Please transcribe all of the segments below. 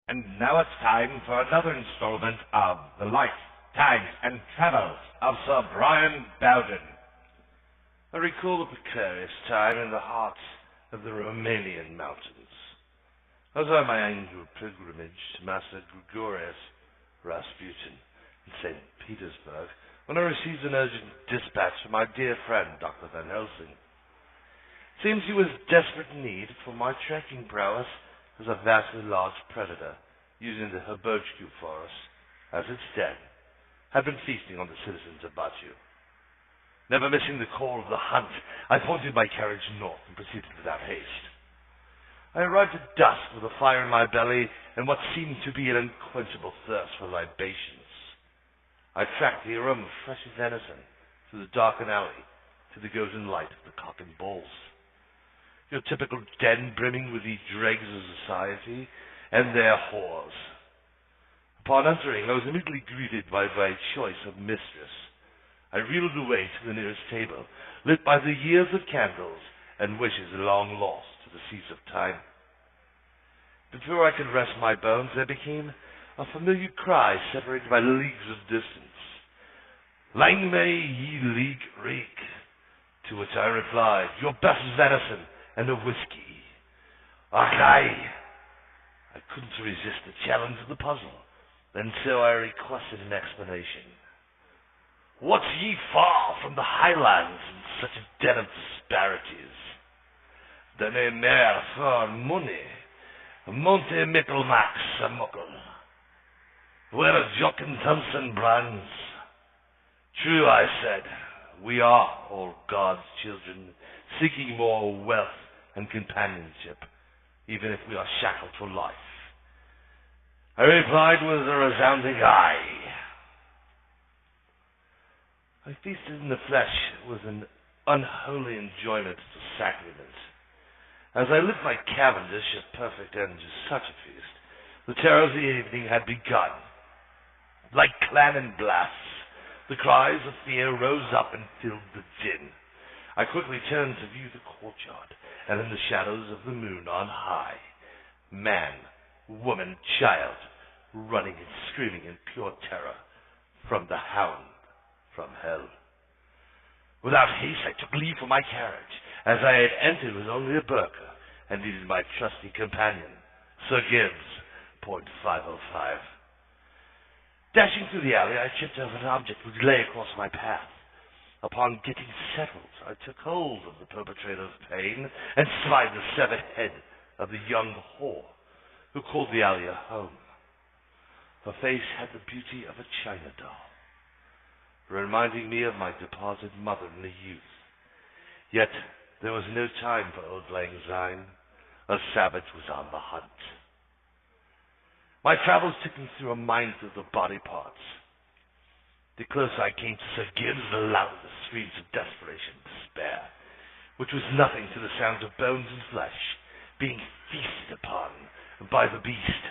And now it's time for another installment of The Life, Times, and Travels of Sir Bryan Bowden. I recall a precarious time in the heart of the Romanian mountains. I was on my annual pilgrimage to Master Gregorius Rasputin in St. Petersburg when I received an urgent dispatch from my dear friend, Dr. Van Helsing. It seems he was desperate in need for my trekking prowess as a vastly large predator, using the Herbertscue forest as its den, had been feasting on the citizens of Batu. Never missing the call of the hunt, I pointed my carriage north and proceeded without haste. I arrived at dusk with a fire in my belly and what seemed to be an unquenchable thirst for libations. I tracked the aroma of fresh venison through the darkened alley to the golden light of the Cock and Bulls. Your typical den brimming with the dregs of society and their whores. Upon entering, I was immediately greeted by my choice of mistress. I reeled away to the nearest table, lit by the years of candles and wishes long lost to the seas of time. Before I could rest my bones, there became a familiar cry separated by leagues of distance. "Lang may ye league reek," to which I replied, "Your best venison and a whiskey." Aye, I couldn't resist the challenge of the puzzle, and so I requested an explanation. "What's ye far from the highlands in such a den of disparities? Dinna mair for money, Monte Michaelmax a muckle. We're Jock and Thompson brands." "True," I said, "we are all God's children, seeking more wealth and companionship, even if we are shackled for life." I replied with a resounding aye. I feasted in the flesh with an unholy enjoyment of the sacrament. As I lit my Cavendish at perfect end to such a feast, the terror of the evening had begun. Like cannon blasts, the cries of fear rose up and filled the din. I quickly turned to view the courtyard, and in the shadows of the moon on high, man, woman, child, running and screaming in pure terror from the hound from hell. Without haste, I took leave of my carriage, as I had entered with only a burqa, and needed my trusty companion, Sir Gibbs, .505. Dashing through the alley, I tripped over an object which lay across my path. Upon getting settled, I took hold of the perpetrator of pain and spied the severed head of the young whore who called the alley a home. Her face had the beauty of a china doll, reminding me of my departed mother in the youth. Yet there was no time for Auld Lang Syne. A savage was on the hunt. My travels took me through a minefield of body parts. The closer I came to Sir Gibbs, the louder the screams of desperation and despair, which was nothing to the sounds of bones and flesh being feasted upon by the beast.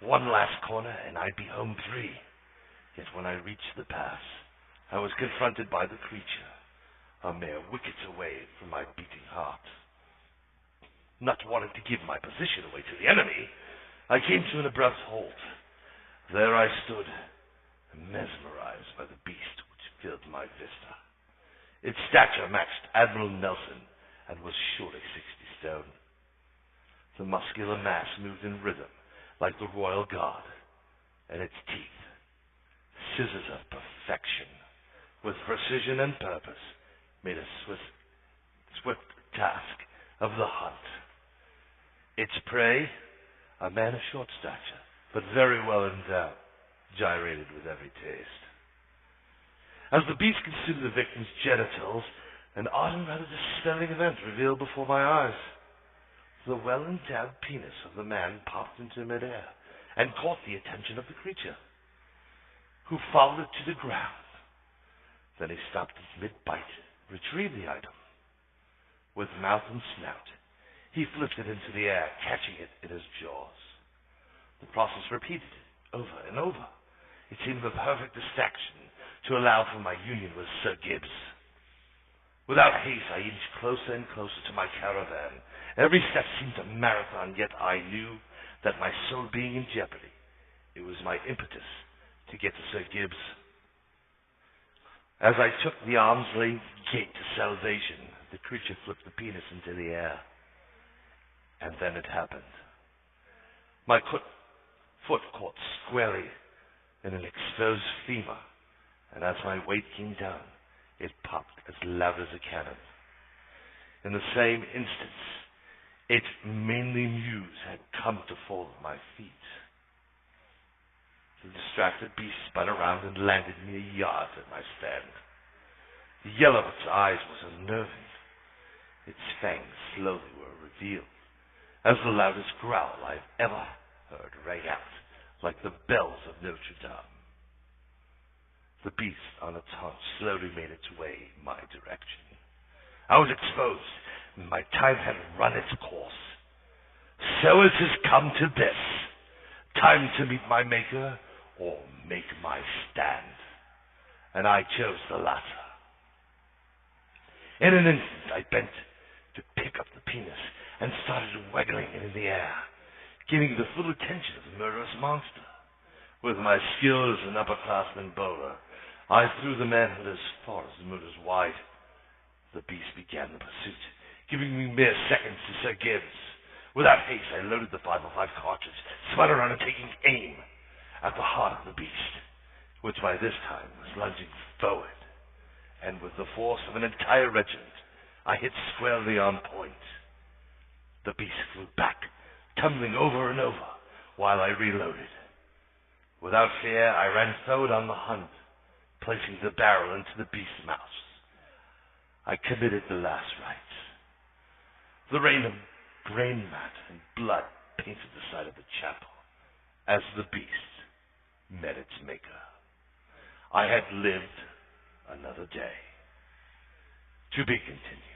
One last corner, and I'd be home free. Yet when I reached the pass, I was confronted by the creature, a mere wickets away from my beating heart. Not wanting to give my position away to the enemy, I came to an abrupt halt. There I stood, mesmerized by the beast which filled my vista. Its stature matched Admiral Nelson and was surely 60 stone. The muscular mass moved in rhythm like the royal guard, and its teeth, scissors of perfection, with precision and purpose, made a swift task of the hunt. Its prey, a man of short stature, but very well endowed, gyrated with every taste. As the beast consumed the victim's genitals, an odd and rather disturbing event revealed before my eyes. The well-endowed penis of the man popped into midair and caught the attention of the creature, who followed it to the ground. Then he stopped his mid-bite, retrieved the item. With mouth and snout, he flipped it into the air, catching it in his jaws. The process repeated over and over. It seemed the perfect distraction to allow for my union with Sir Gibbs. Without haste, I inched closer and closer to my caravan. Every step seemed a marathon, yet I knew that my soul being in jeopardy, it was my impetus to get to Sir Gibbs. As I took the arm's length gate to salvation, the creature flipped the penis into the air. And then it happened. My foot caught squarely in an exposed femur, and as my weight came down, it popped as loud as a cannon. In the same instance, its mainly muse had come to fall at my feet. The distracted beast spun around and landed me a yard at my stand. The yellow of its eyes was unnerving. Its fangs slowly were revealed, as the loudest growl I've ever heard rang out like the bells of Notre Dame. The beast on its haunch slowly made its way in my direction. I was exposed, and my time had run its course. So it has come to this. Time to meet my maker or make my stand. And I chose the latter. In an instant, I bent to pick up the penis and started waggling it in the air, giving the full attention of the murderous monster. With my skill as an upperclassman bowler, I threw the manhunt as far as the murder's wide. The beast began the pursuit, giving me mere seconds to Sir Gibbs. Without haste, I loaded the 505 cartridge, spun around and taking aim at the heart of the beast, which by this time was lunging forward. And with the force of an entire regiment, I hit squarely on point. The beast flew back, tumbling over and over, while I reloaded. Without fear, I ran forward on the hunt, placing the barrel into the beast's mouth. I committed the last rites. The rain of brain mat and blood painted the side of the chapel as the beast met its maker. I had lived another day. To be continued.